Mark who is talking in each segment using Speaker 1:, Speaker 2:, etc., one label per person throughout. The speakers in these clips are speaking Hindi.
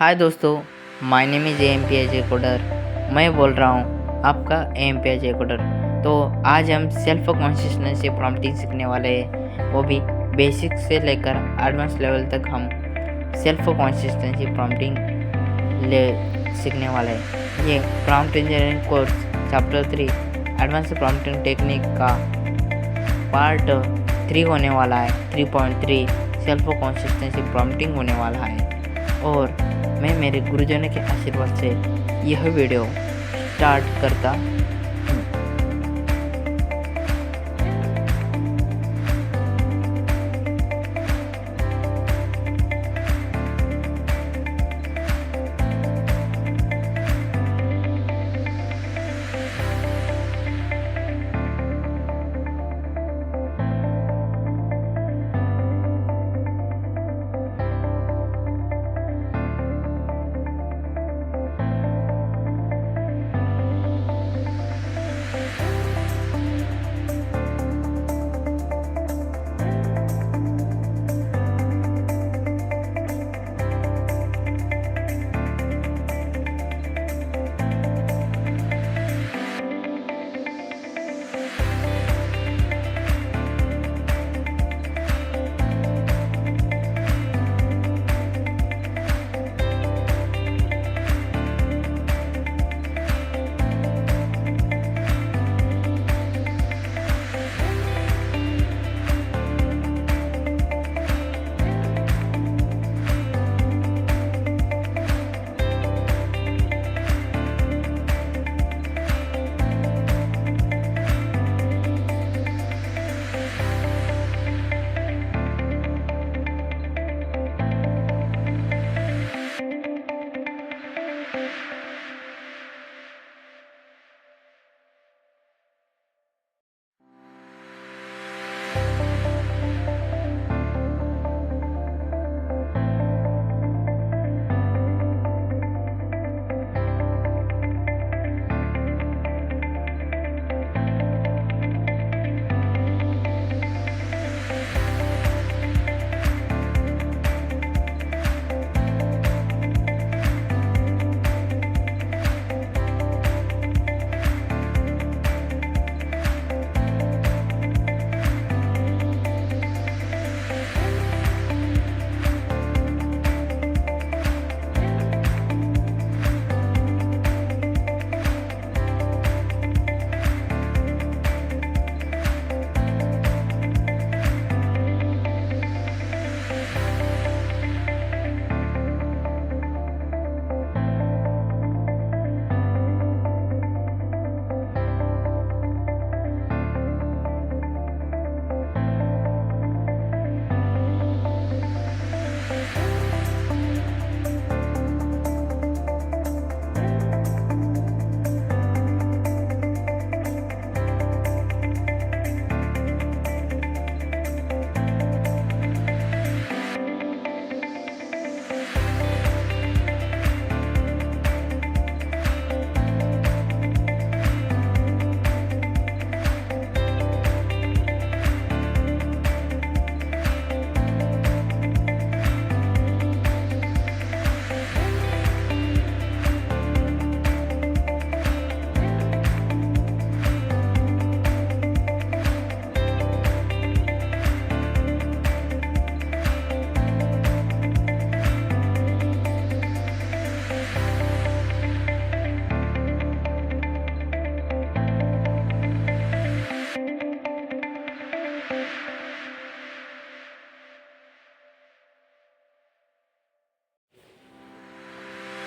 Speaker 1: हाय दोस्तों, my name is MPH coder. मैं बोल रहा हूँ आपका एमपीएच कोडर। तो आज हम सेल्फ कंसिस्टेंसी प्रॉम्प्टिंग सीखने वाले हैं, वो भी बेसिक से लेकर एडवांस लेवल तक हम सेल्फ कंसिस्टेंसी प्रॉम्प्टिंग सीखने वाले हैं। ये prompt engineering course chapter 3 advance prompting technique का पार्ट 3 होने वाला है। 3.3 सेल्फ कंसिस्टेंसी प्रॉम्प्टिंग होने वाला है और मैं मेरे गुरुजनों के आशीर्वाद से यह वीडियो स्टार्ट करता हूँ।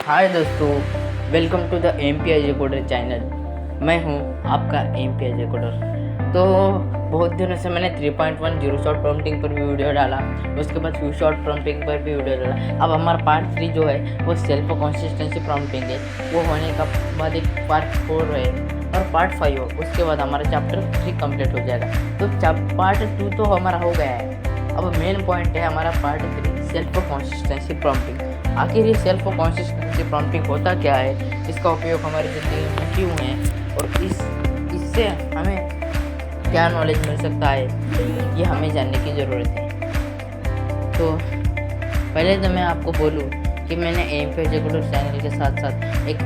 Speaker 1: हाय दोस्तों, welcome to the MPH coder channel. मैं हूं आपका एमपीएच कोडर। तो बहुत दिनों से मैंने 3.1 जीरो शॉर्ट प्रॉम्प्टिंग पर भी वीडियो डाला, उसके बाद फ्यू शॉर्ट प्रॉम्प्टिंग पर भी वीडियो डाला। अब हमारा पार्ट 3 जो है वो सेल्फ कंसिस्टेंसी प्रॉम्प्टिंग है। वो होने का बाद एक पार्ट 4 है और पार्ट 5 हो, उसके बाद हमारा चैप्टर 3 कंप्लीट हो जाएगा। तो पार्ट 2 तो हमारा हो गया है। अब मेन पॉइंट है हमारा पार्ट 3 सेल्फ कंसिस्टेंसी प्रॉम्प्टिंग। आखिर ये सेल्फ कंसिस्टेंसी प्रॉम्प्टिंग होता क्या है, इसका उपयोग हमारी ज़िंदगी में क्यों है और इससे हमें क्या नॉलेज मिल सकता है, ये हमें जानने की ज़रूरत है। तो पहले तो मैं आपको बोलूँ कि मैंने एम पी एजुकेटर चैनल के साथ साथ एक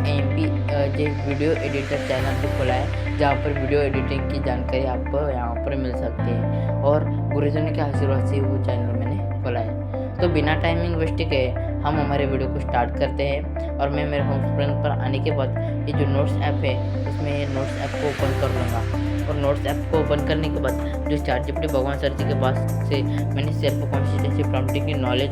Speaker 1: वीडियो एडिटर चैनल भी खोला है, जहाँ पर वीडियो एडिटिंग की जानकारी आपको यहाँ पर मिल सकती है, और गुरुजनों के आशीर्वाद से वो चैनल मैंने खोला है। तो बिना टाइमिंग वेस्ट के हम हमारे वीडियो को स्टार्ट करते हैं। और मैं मेरे होम स्क्रीन पर आने के बाद ये जो नोट्स ऐप है, उसमें ये नोट्स ऐप को ओपन कर लूँगा। और नोट्स ऐप को ओपन करने के बाद जो ChatGPT भगवान सर जी के पास से मैंने सेल्फ कॉन्सिस्टेंसी प्रॉम्प्टिंग की नॉलेज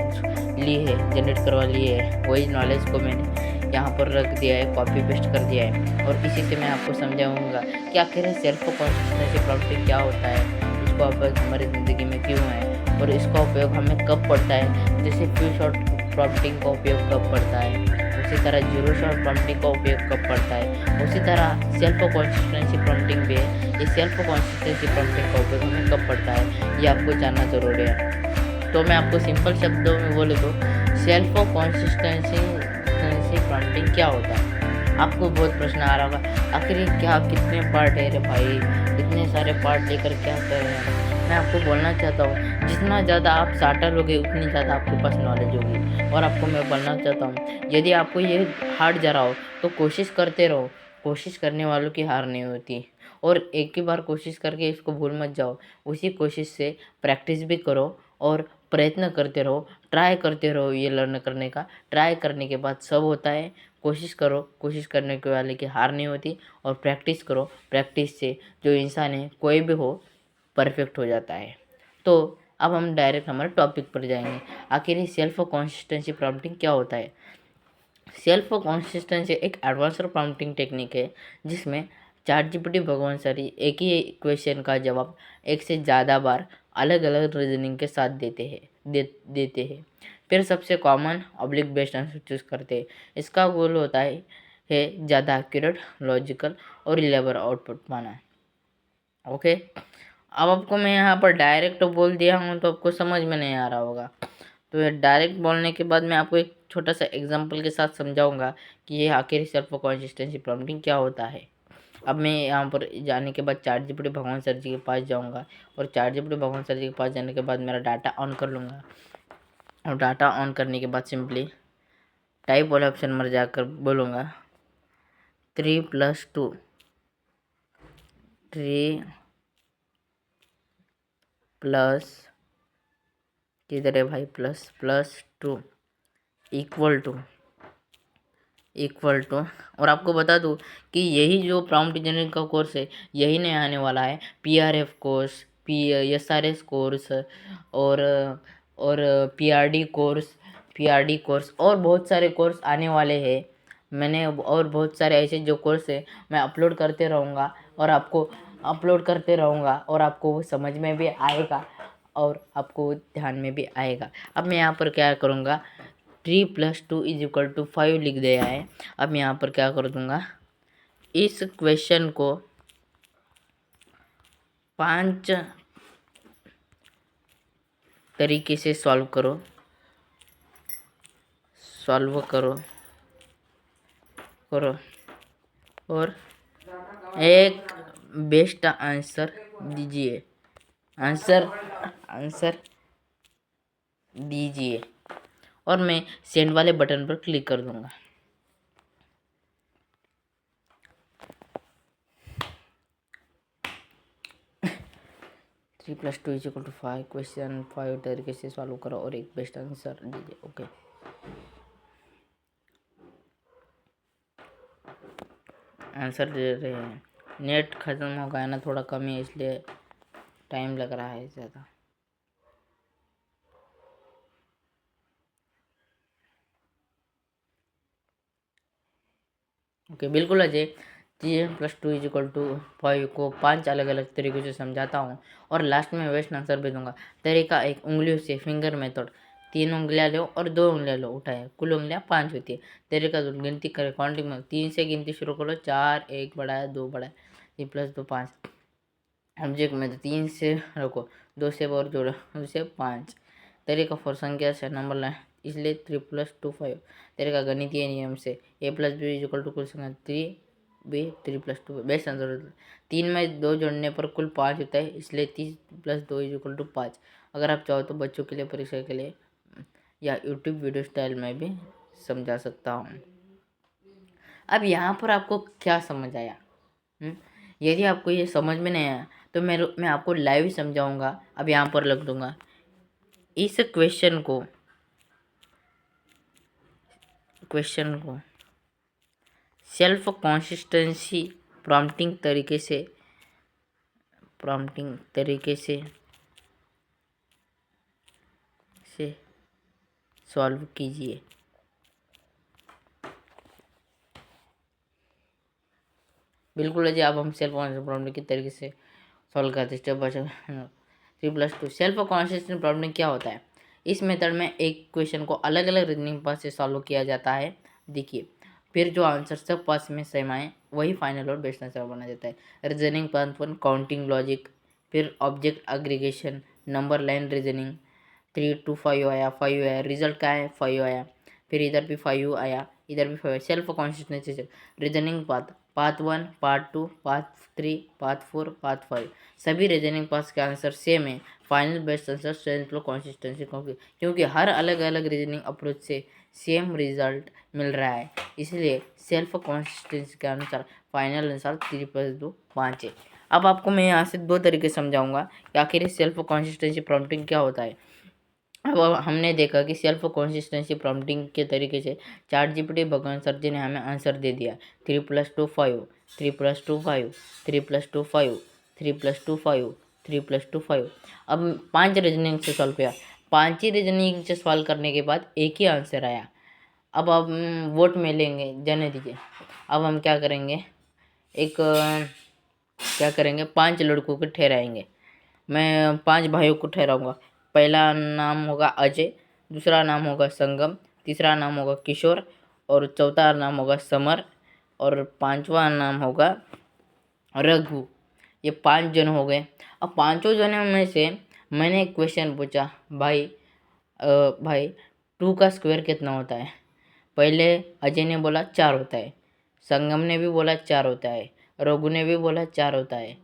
Speaker 1: ली है, जनरेट करवा ली है, वही नॉलेज को मैंने यहाँ पर रख दिया है, कॉपी पेस्ट कर दिया है। और इसी से मैं आपको समझाऊँगा कि आखिर सेल्फ कॉन्सिस्टेंसी प्रॉम्प्टिंग क्या होता है, इसको आप हमारी ज़िंदगी में क्यों है, और इसका उपयोग हमें कब पड़ता है। जैसे फ्यू शॉट प्रॉम्प्टिंग का उपयोग कब पड़ता है, उसी तरह जीरो शॉट प्रॉम्प्टिंग का उपयोग कब पड़ता है, उसी तरह सेल्फ कॉन्सिस्टेंसी प्रॉम्प्टिंग भी है। ये सेल्फ कॉन्सिस्टेंसी प्रॉम्प्टिंग का उपयोग हमें कब पड़ता है, ये आपको जानना ज़रूरी है। तो मैं आपको सिंपल शब्दों में बोले तो सेल्फ कॉन्सिस्टेंसी प्रॉम्प्टिंग क्या होता है। आपको बहुत प्रश्न आ रहा होगा, आखिर ये क्या, कितने पार्ट है रे भाई, इतने सारे पार्ट लेकर क्या कर रहे हैं। मैं आपको बोलना चाहता हूँ, जितना ज़्यादा आप साटर होगे उतनी ज़्यादा आपके पास नॉलेज होगी। और आपको मैं बोलना चाहता हूँ, यदि आपको ये हार्ड जा रहा हो तो कोशिश करते रहो, कोशिश करने वालों की हार नहीं होती। और एक ही बार कोशिश करके इसको भूल मत जाओ, उसी कोशिश से प्रैक्टिस भी करो और प्रयत्न करते रहो, ट्राई करते रहो। ये लर्न करने का ट्राई करने के बाद सब होता है। कोशिश करो, कोशिश करने के वाले की हार नहीं होती। और प्रैक्टिस करो, प्रैक्टिस से जो इंसान है कोई भी हो परफेक्ट हो जाता है। तो अब हम डायरेक्ट हमारे टॉपिक पर जाएंगे, आखिर ये सेल्फ कॉन्सिस्टेंसी प्रॉम्प्टिंग क्या होता है। सेल्फ कॉन्सिस्टेंसी एक एडवांस्ड प्रॉम्प्टिंग टेक्निक है, जिसमें ChatGPT भगवान सर एक ही क्वेश्चन का जवाब एक से ज़्यादा बार अलग अलग रीजनिंग के साथ देते हैं। फिर सबसे common oblique based answer choose करते हैं। इसका गोल होता है ज़्यादा एक्यूरेट, लॉजिकल और रिलायबल आउटपुट पाना। ओके, अब आपको मैं यहाँ पर डायरेक्ट बोल दिया हूँ तो आपको समझ में नहीं आ रहा होगा। तो ये डायरेक्ट बोलने के बाद मैं आपको एक छोटा सा एग्जांपल के साथ समझाऊंगा कि ये आखिर सेल्फ कॉन्सिस्टेंसी प्रॉम्प्टिंग क्या होता है। अब मैं यहाँ पर जाने के बाद ChatGPT भगवान सर जी के पास जाऊँगा, और ChatGPT भगवान सर जी के पास जाने के बाद मेरा डाटा ऑन कर लूँगा। और डाटा ऑन करने के बाद सिंपली टाइप वाले ऑप्शन पर जाकर बोलूँगा 3+2 3 प्लस, किधर है भाई, ++2 इक्वल टू। और आपको बता दूं कि यही जो प्रॉम्प्ट इंजीनियरिंग का कोर्स है, यही नहीं आने वाला है। PRF कोर्स, SRS कोर्स और PRD कोर्स और बहुत सारे कोर्स आने वाले हैं। मैंने और बहुत सारे ऐसे जो कोर्स है मैं अपलोड करते रहूँगा, और आपको अपलोड करते रहूँगा, और आपको वो समझ में भी आएगा और आपको ध्यान में भी आएगा। अब मैं यहाँ पर क्या करूँगा, 3+2 = 5 लिख दिया है। अब मैं यहाँ पर क्या कर दूँगा, इस क्वेश्चन को 5 तरीके से सॉल्व करो और एक बेस्ट आंसर दीजिए, आंसर दीजिए। और मैं सेंड वाले बटन पर क्लिक कर दूंगा। (3+2 = 5) क्वेश्चन 5 तरीके से सॉल्व करो और एक बेस्ट आंसर दीजिए। ओके, आंसर दे रहे हैं। नेट ख़त्म हो गया ना, थोड़ा कम है इसलिए टाइम लग रहा है ज़्यादा। ओके, बिल्कुल अजय। 3+2 = 5 को 5 अलग अलग तरीक़ों से समझाता हूँ, और लास्ट में बेस्ट आंसर भी दूंगा। तरीका 1, उंगलियों से फिंगर मेथड। 3 उंगलियाँ लो और 2 उंगलियाँ लो, उठाए, कुल उंगलियाँ 5 होती है। तरीका 2, गिनती करें, काउंटिंग में 3 से गिनती शुरू करो, 4, 1 बढ़ाया, 2 बढ़ाया, 3+2 5। ऑब्जेक्ट में 3 से रखो, 2 से और जोड़ो, 2 से 5। तरीका 4, संख्या से नंबर लाए, इसलिए 3+2 5। तरीका गणितीय नियम से A+B = कुल संख्या 3+2। बेस्ट आंसर 3 में 2 जोड़ने पर कुल 5 होता है, इसलिए 3+2 = 5। अगर आप चाहो तो बच्चों के लिए, परीक्षा के लिए या यूट्यूब वीडियो स्टाइल में भी समझा सकता हूँ। अब यहाँ पर आपको क्या समझ आया? यदि आपको ये समझ में नहीं आया तो मैं आपको लाइव ही समझाऊंगा। अब यहाँ पर लिख दूंगा इस क्वेश्चन को सेल्फ कंसिस्टेंसी प्रॉम्प्टिंग तरीके से सॉल्व कीजिए। बिल्कुल है जी। अब हम सेल्फ प्रॉब्लम के तरीके से सॉल्व करते step by step. 3+2 self consistent problem क्या होता है? इस मेथड में एक क्वेश्चन को अलग अलग रीजनिंग पाथ से सॉल्व किया जाता है। देखिए, फिर जो आंसर सब पास में सेम आए वही फाइनल और बेस्ट आंसर बना जाता है। रीजनिंग पाथ 1 काउंटिंग लॉजिक, फिर object aggregation, number line reasoning. 3 to 5 आया, 5 आया, रिजल्ट क्या है? 5 आया। फिर इधर भी 5 आया, इधर भी 5। Self consistency reasoning part 1, part 2, part 3, part 4, part 5 सभी रीजनिंग पार्ट्स के आंसर सेम है। Final best answer self consistency, क्योंकि हर अलग अलग रीजनिंग अप्रोच से सेम रिजल्ट मिल रहा है, इसलिए सेल्फ कॉन्सिस्टेंसी के अनुसार फाइनल आंसर 3+2 5 है। अब आपको मैं यहाँ से दो तरीके समझाऊंगा कि आखिर सेल्फ कॉन्सिस्टेंसी प्रॉम्प्टिंग क्या होता है। अब हमने देखा कि सेल्फ कंसिस्टेंसी प्रॉम्प्टिंग के तरीके से ChatGPT भगवान सर जी ने हमें आंसर दे दिया 3+2 5, 3+2 5, 3+2 5, 3+2 5, 3+2 5। अब 5 रीजनिंग से सॉल्व किया, 5 ही रीजनिंग से सॉल्व करने के बाद एक ही आंसर आया। अब वोट में लेंगे, जाने दीजिए। अब हम क्या करेंगे, क्या करेंगे, 5 लड़कों को ठहराएंगे। मैं 5 भाइयों को ठहराऊंगा। पहला नाम होगा अजय, दूसरा नाम होगा संगम, तीसरा नाम होगा किशोर और चौथा नाम होगा समर और पांचवा नाम होगा रघु। ये 5 जन हो गए। अब पांचों जनों में से मैंने एक क्वेश्चन पूछा, भाई 2 का स्क्वायर कितना होता है? पहले अजय ने बोला 4 होता है, संगम ने भी बोला 4 होता है, रघु ने भी बोला 4 होता है,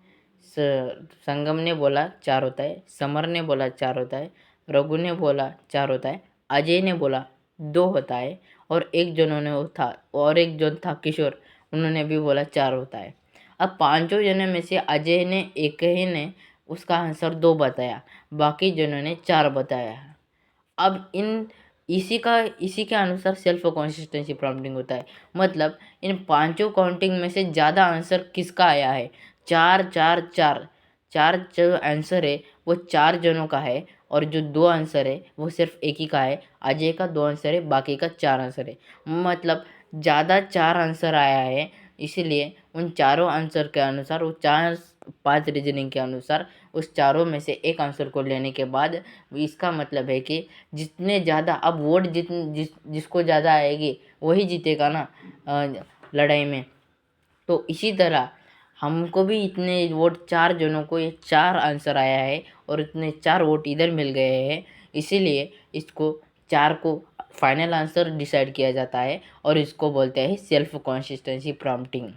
Speaker 1: संगम ने बोला 4 होता है, समर ने बोला 4 होता है, रघु ने बोला 4 होता है, अजय ने बोला 2 होता है और एक जन था किशोर, उन्होंने भी बोला 4 होता है। अब पांचों जनों में से अजय ने एक ही ने उसका आंसर 2 बताया, बाकी जनों ने 4 बताया। अब इसी के अनुसार सेल्फ कंसिस्टेंसी प्रॉम्प्टिंग होता है। मतलब इन पांचों काउंटिंग में से ज़्यादा आंसर किसका आया है? 4 4 4 4 जो आंसर है वो 4 जनों का है और जो 2 आंसर है वो सिर्फ एक ही का है। अजय का 2 आंसर है, बाकी का 4 आंसर है। मतलब ज़्यादा 4 आंसर आया है, इसीलिए उन चारों आंसर के अनुसार वो 5 रीजनिंग के अनुसार उस चारों में से एक आंसर को लेने के बाद इसका मतलब है कि जितने ज़्यादा अब वोट जिसको ज़्यादा आएगी वही जीतेगा ना लड़ाई में। तो इसी तरह हमको भी इतने वोट 4 जनों को ये 4 आंसर आया है और इतने 4 वोट इधर मिल गए हैं, इसीलिए इसको 4 को फाइनल आंसर डिसाइड किया जाता है और इसको बोलते हैं सेल्फ कंसिस्टेंसी प्रॉम्प्टिंग।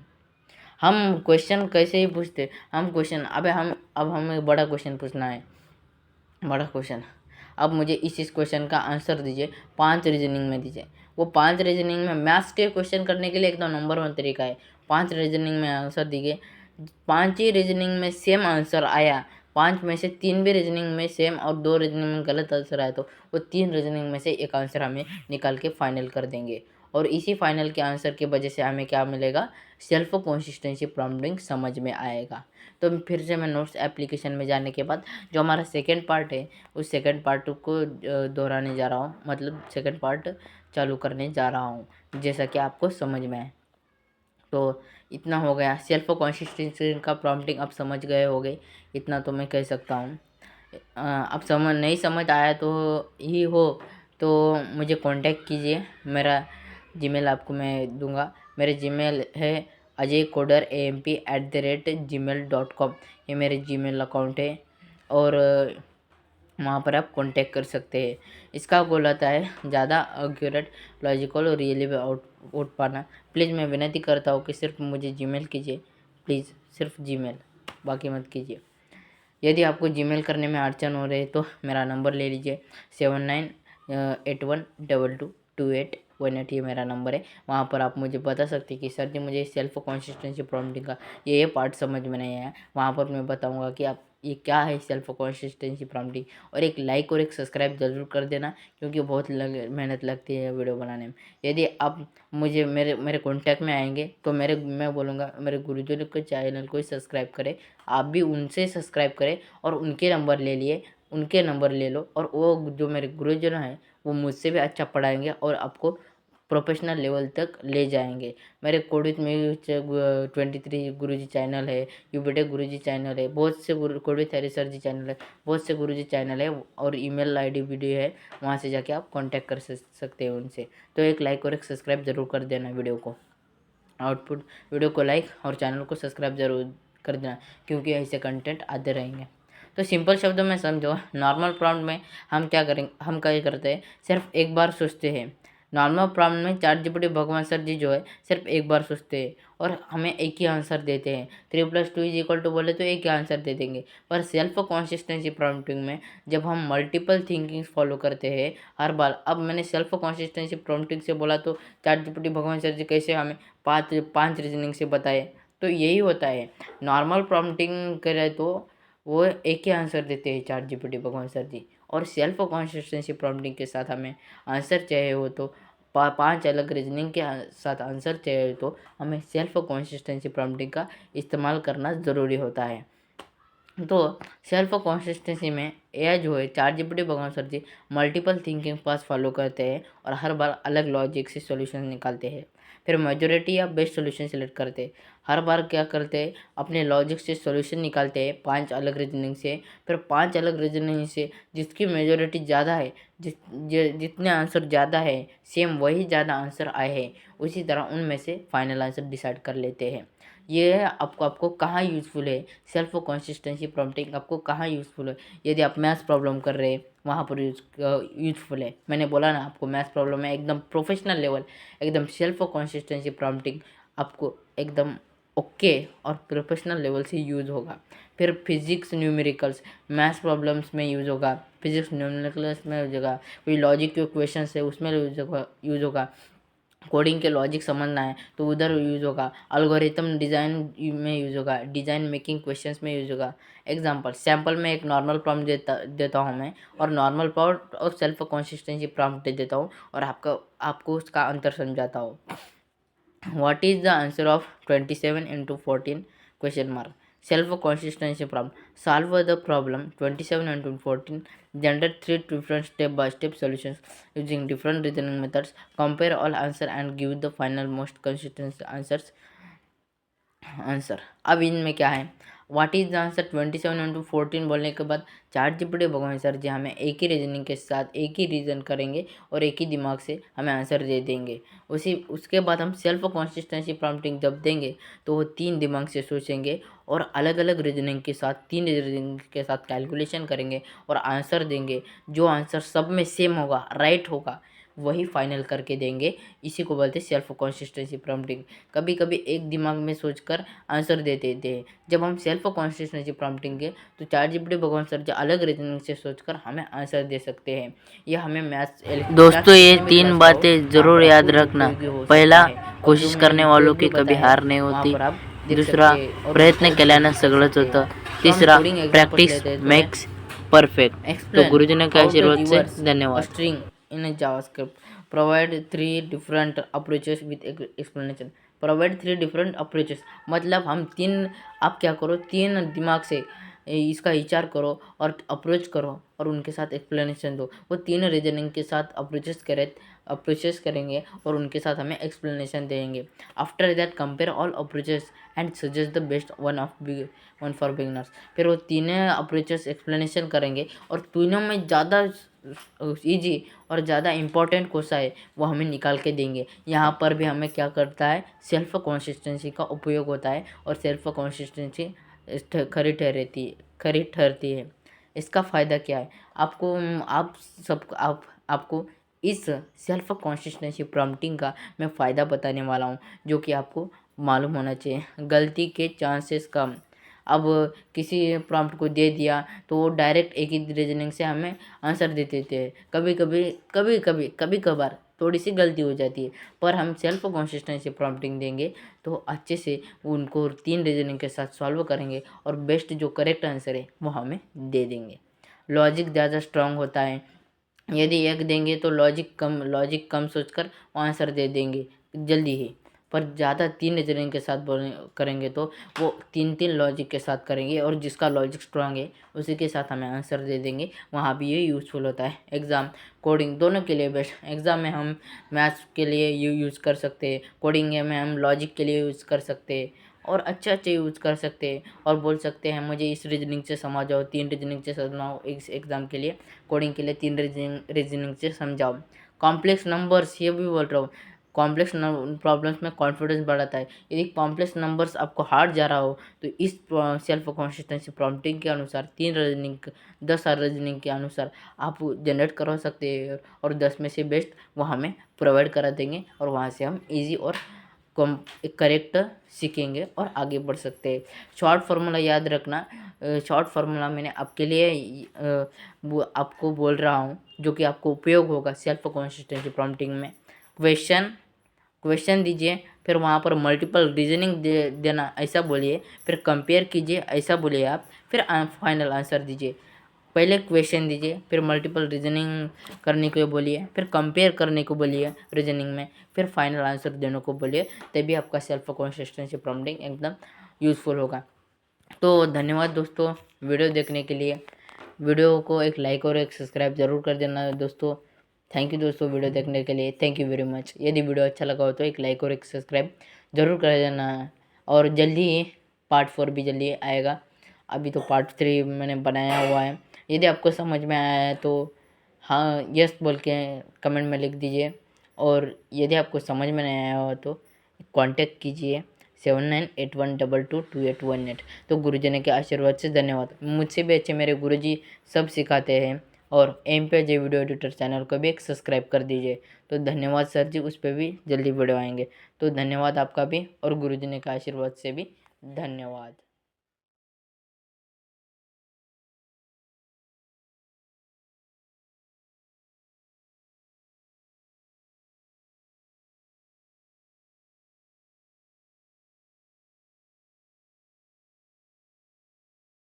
Speaker 1: हम क्वेश्चन कैसे ही पूछते, हम क्वेश्चन अब हमें बड़ा क्वेश्चन पूछना है, बड़ा क्वेश्चन। अब मुझे इस क्वेश्चन का आंसर दीजिए, 5 रीजनिंग में दीजिए। वो 5 रीजनिंग में मैथ्स के क्वेश्चन करने के लिए एकदम नंबर 1 तरीका है। 5 रीजनिंग में आंसर दीजिए, 5 ही रीजनिंग में सेम आंसर आया, 5 में से 3 भी रीजनिंग में सेम और 2 रीजनिंग में गलत आंसर आया तो वो 3 रीजनिंग में से एक आंसर हमें निकाल के फाइनल कर देंगे और इसी फाइनल के आंसर की वजह से हमें क्या मिलेगा? सेल्फ कंसिस्टेंसी प्रॉम्प्टिंग समझ में आएगा। तो फिर से मैं नोट्स एप्लीकेशन में जाने के बाद जो हमारा सेकेंड पार्ट है उस सेकेंड पार्ट को दोहराने जा रहा हूँ, मतलब सेकेंड पार्ट चालू करने जा रहा हूँ, जैसा कि आपको समझ में आए। तो इतना हो गया, सेल्फ कंसिस्टेंसी का प्रॉम्प्टिंग आप समझ गए होगे, इतना तो मैं कह सकता हूँ। अब नहीं समझ आया तो ही हो तो मुझे कांटेक्ट कीजिए, मेरा जीमेल आपको मैं दूंगा। मेरे जीमेल है ajaycoder@gmail.com, ये मेरे जीमेल अकाउंट है और वहाँ पर आप कांटेक्ट कर सकते हैं। इसका गोल आता है ज़्यादा एक्यूरेट, लॉजिकल और रियली आउट पाना। प्लीज़ मैं विनती करता हूँ कि सिर्फ मुझे जीमेल कीजिए, प्लीज़ सिर्फ जीमेल, बाकी मत कीजिए। यदि आपको जीमेल करने में अड़चन हो रही है तो मेरा नंबर ले लीजिए 79812228 1 ये मेरा नंबर है। वहाँ पर आप मुझे बता सकते हैं कि सर जी मुझे सेल्फ कंसिस्टेंसी प्रॉम्प्टिंग का ये पार्ट समझ में नहीं आया। वहाँ पर मैं बताऊँगा कि आप ये क्या है सेल्फ कंसिस्टेंसी प्रॉम्प्टिंग। और एक लाइक और एक सब्सक्राइब ज़रूर कर देना, क्योंकि बहुत मेहनत लगती है वीडियो बनाने में। यदि आप मुझे मेरे मेरे कॉन्टैक्ट में आएंगे तो मैं बोलूँगा मेरे गुरुजनों के चैनल को सब्सक्राइब करें, आप भी उनसे सब्सक्राइब करें और उनके नंबर ले लो। और वो जो मेरे गुरुजन हैं वो मुझसे भी अच्छा पढ़ाएंगे और आपको प्रोफेशनल लेवल तक ले जाएंगे। मेरे कोडित में 23 गुरुजी चैनल है, यूबीटेक गुरुजी चैनल है, बहुत से कोडित हरी सर जी चैनल है, बहुत से गुरुजी चैनल है और ईमेल आईडी वीडियो है, वहाँ से जाके आप कांटेक्ट कर सकते हैं उनसे। तो एक लाइक और एक सब्सक्राइब ज़रूर कर देना वीडियो को, वीडियो को लाइक और चैनल को सब्सक्राइब ज़रूर कर देना, क्योंकि ऐसे कंटेंट आते रहेंगे। तो सिंपल शब्दों में समझो, नॉर्मल प्रॉम्प्ट में हम क्या करते हैं, सिर्फ एक बार सोचते हैं। नॉर्मल प्रॉम्प्ट में चैट जीपीटी भगवान सर जी जो है सिर्फ एक बार सोचते हैं और हमें एक ही आंसर देते हैं। 3+2 = बोले तो एक ही आंसर दे देंगे। पर सेल्फ कंसिस्टेंसी प्रॉम्प्टिंग में जब हम मल्टीपल थिंकिंग फॉलो करते हैं हर बार, अब मैंने सेल्फ कंसिस्टेंसी प्रॉम्प्टिंग से बोला तो चैट जीपीटी भगवान सर जी कैसे हमें पाँच रीजनिंग से बताए, तो यही होता है। नॉर्मल प्रॉम्प्टिंग करे तो वो एक ही आंसर देते हैं चैट जीपीटी भगवान सर जी, और सेल्फ कंसिस्टेंसी प्रॉम्प्टिंग के साथ हमें आंसर चाहिए हो तो 5 अलग रीजनिंग के साथ आंसर चाहिए तो हमें सेल्फ कंसिस्टेंसी प्रॉम्प्टिंग का इस्तेमाल करना ज़रूरी होता है। तो सेल्फ कंसिस्टेंसी में यह जो है चैट जीपीटी भगवान सर जी मल्टीपल थिंकिंग पास फॉलो करते हैं और हर बार अलग लॉजिक से सॉल्यूशन निकालते हैं। फिर मेजॉरिटी या बेस्ट सॉल्यूशन सेलेक्ट करते हैं। हर बार क्या करते हैं, अपने लॉजिक से सॉल्यूशन निकालते हैं 5 अलग रीजनिंग से। फिर 5 अलग रीजनिंग से जिसकी मेजॉरिटी ज़्यादा है, जितने आंसर ज़्यादा है सेम वही ज़्यादा आंसर आए हैं, उसी तरह उनमें से फाइनल आंसर डिसाइड कर लेते हैं। ये आपको कहाँ यूज़फुल है, सेल्फ कंसिस्टेंसी प्रॉम्प्टिंग आपको कहाँ यूज़फुल है। यदि आप मैथ्स प्रॉब्लम कर रहे हैं वहाँ पर यूज़फुल है। मैंने बोला ना आपको मैथ्स प्रॉब्लम में एकदम प्रोफेशनल लेवल, एकदम सेल्फ कंसिस्टेंसी प्रॉम्प्टिंग आपको एकदम ओके और प्रोफेशनल लेवल से यूज़ होगा। फिर फिजिक्स न्यूमेरिकल्स मैथ्स प्रॉब्लम्स में यूज़ होगा, फिजिक्स न्यूमेरिकल्स में यूज होगा, कोई लॉजिक के क्वेश्चन है उसमें यूज़ होगा, कोडिंग के लॉजिक समझना है तो उधर यूज़ होगा, एल्गोरिथम डिज़ाइन में यूज़ होगा, डिज़ाइन मेकिंग क्वेश्चंस में यूज़ होगा। एग्जांपल सैम्पल में एक नॉर्मल प्रॉम्प्ट देता हूँ मैं, और नॉर्मल प्रॉम्प्ट और सेल्फ कंसिस्टेंसी प्रॉम्प्ट दे देता हूँ और आपको उसका अंतर समझाता हूँ। What is the answer of 27 × 14 question mark? Self consistency problem. Solve the problem 27 × 14. Generate 3 different step-by-step solutions using different reasoning methods. Compare all answer and give the final most consistent answer। अब इनमें क्या है, व्हाट इज द आंसर 27 × 14 बोलने के बाद चैट जीपीटी भगवान सर जी हमें एक ही रीजनिंग के साथ एक ही रीज़न करेंगे और एक ही दिमाग से हमें आंसर दे देंगे। उसके बाद हम सेल्फ कंसिस्टेंसी प्रॉम्प्टिंग जब देंगे तो वो 3 दिमाग से सोचेंगे और अलग अलग रीजनिंग के साथ 3 रीजनिंग के साथ कैलकुलेशन करेंगे और आंसर देंगे। जो आंसर सब में सेम होगा, राइट होगा, वही फाइनल करके देंगे। इसी को बोलते हैं सेल्फ कंसिस्टेंसी प्रॉम्प्टिंग। कभी कभी एक दिमाग में सोचकर आंसर दे देते हैं। जब हम सेल्फ कंसिस्टेंसी प्रॉम्प्टिंग के तो चैट जीपीटी भगवान सर जी अलग रीजनिंग से सोचकर हमें आंसर दे सकते हैं। यह हमें मैथ्स
Speaker 2: दोस्तों ये 3 बातें ज़रूर याद रखना। पहला, कोशिश करने वालों की कभी हार नहीं होती। दूसरा, प्रयत्न केल्यानं सगळंच होतं। तीसरा, प्रैक्टिस मेक्स परफेक्ट। तो गुरुजी के आशीर्वाद से धन्यवाद।
Speaker 1: string in a JavaScript. Provide 3 different approaches with explanation. Provide 3 different approaches मतलब हम 3, आप क्या करो 3 दिमाग से इसका विचार करो और अप्रोच करो और उनके साथ एक्सप्लेनेशन दो। वो 3 रीजनिंग के साथ अप्रोचेस करेंगे और उनके साथ हमें एक्सप्लेनेशन देंगे। After that compare all approaches and suggest the best one for beginners. फिर वो 3 अप्रोचेस एक्सप्लेनेशन करेंगे और तीनों में ज़्यादा ईजी और ज़्यादा इम्पोर्टेंट क्वेश्चन है वो हमें निकाल के देंगे। यहाँ पर भी हमें क्या करता है, सेल्फ कंसिस्टेंसी का उपयोग होता है और सेल्फ कंसिस्टेंसी खरी ठहरती है। इसका फ़ायदा क्या है, आपको इस सेल्फ कंसिस्टेंसी प्रॉम्प्टिंग का मैं फ़ायदा बताने वाला हूँ, जो कि आपको मालूम होना चाहिए। गलती के चांसेस कम। अब किसी प्रॉम्प्ट को दे दिया तो वो डायरेक्ट एक ही रीजनिंग से हमें आंसर दे देते हैं। कभी कभार थोड़ी सी गलती हो जाती है, पर हम सेल्फ कंसिस्टेंसी प्रॉम्प्टिंग देंगे तो अच्छे से उनको 3 रीजनिंग के साथ सॉल्व करेंगे और बेस्ट जो करेक्ट आंसर है वो हमें दे देंगे। लॉजिक ज़्यादा स्ट्रांग होता है, यदि एक देंगे तो लॉजिक कम सोचकर वो आंसर दे देंगे जल्दी ही, पर ज़्यादा 3 रीजनिंग के साथ करेंगे तो वो 3 लॉजिक के साथ करेंगे और जिसका लॉजिक स्ट्रांग है उसी के साथ हमें आंसर दे देंगे। वहाँ भी ये यूज़फुल होता है। एग्ज़ाम कोडिंग दोनों के लिए बेस्ट। एग्ज़ाम में हम मैथ्स के लिए यूज़ कर सकते हैं, कोडिंग में हम लॉजिक के लिए यूज़ कर सकते हैं और अच्छे यूज़ कर सकते हैं और बोल सकते हैं मुझे इस रीजनिंग से समझाओ, 3 रीजनिंग से समझाओ। इस एग्ज़ाम के लिए कोडिंग के लिए 3 रीजनिंग से समझाओ। कॉम्प्लेक्स नंबर्स ये भी बोल रहा हूँ, कॉम्प्लेक्स प्रॉब्लम्स में कॉन्फिडेंस बढ़ाता है। यदि कॉम्प्लेक्स नंबर्स आपको हार्ड जा रहा हो तो इस सेल्फ कंसिस्टेंसी प्रॉम्प्टिंग के अनुसार 3 रीजनिंग 10 रीजनिंग के अनुसार आप जनरेट करवा सकते हैं और 10 में से बेस्ट वो हमें प्रोवाइड करा देंगे और वहाँ से हम ईजी और करेक्ट सीखेंगे और आगे बढ़ सकते हैं। शॉर्ट फार्मूला याद रखना, शॉर्ट फार्मूला मैंने आपके लिए आपको बोल रहा हूँ जो कि आपको उपयोग होगा सेल्फ कंसिस्टेंसी प्रॉम्प्टिंग में। क्वेश्चन दीजिए, फिर वहाँ पर मल्टीपल रीजनिंग देना ऐसा बोलिए, फिर कंपेयर कीजिए ऐसा बोलिए आप, फिर फाइनल आंसर दीजिए। पहले क्वेश्चन दीजिए, फिर मल्टीपल रीजनिंग करने को बोलिए, फिर कंपेयर करने को बोलिए रीजनिंग में, फिर फाइनल आंसर देने को बोलिए, तभी आपका सेल्फ कंसिस्टेंसी प्रॉम्प्टिंग एकदम यूज़फुल होगा। तो धन्यवाद दोस्तों वीडियो देखने के लिए। वीडियो को एक लाइक और एक सब्सक्राइब ज़रूर कर देना दोस्तों। थैंक यू दोस्तों वीडियो देखने के लिए, थैंक यू वेरी मच। यदि वीडियो अच्छा लगा हो तो एक लाइक और एक सब्सक्राइब ज़रूर कर देना और जल्दी ही पार्ट 4 भी जल्दी आएगा। अभी तो पार्ट 3 मैंने बनाया हुआ है। यदि आपको समझ में आया है तो हाँ यस बोल के कमेंट में लिख दीजिए और यदि आपको समझ में नहीं आया हो तो कांटेक्ट कीजिए 7981222818। तो गुरुजी के आशीर्वाद से धन्यवाद। मुझसे भी अच्छे मेरे गुरुजी सब सिखाते हैं और MPJ वीडियो एडिटर चैनल को भी एक सब्सक्राइब कर दीजिए। तो धन्यवाद सर जी, उस पर भी जल्दी वीडियो आएंगे। तो धन्यवाद आपका भी और गुरुजी के आशीर्वाद से भी धन्यवाद।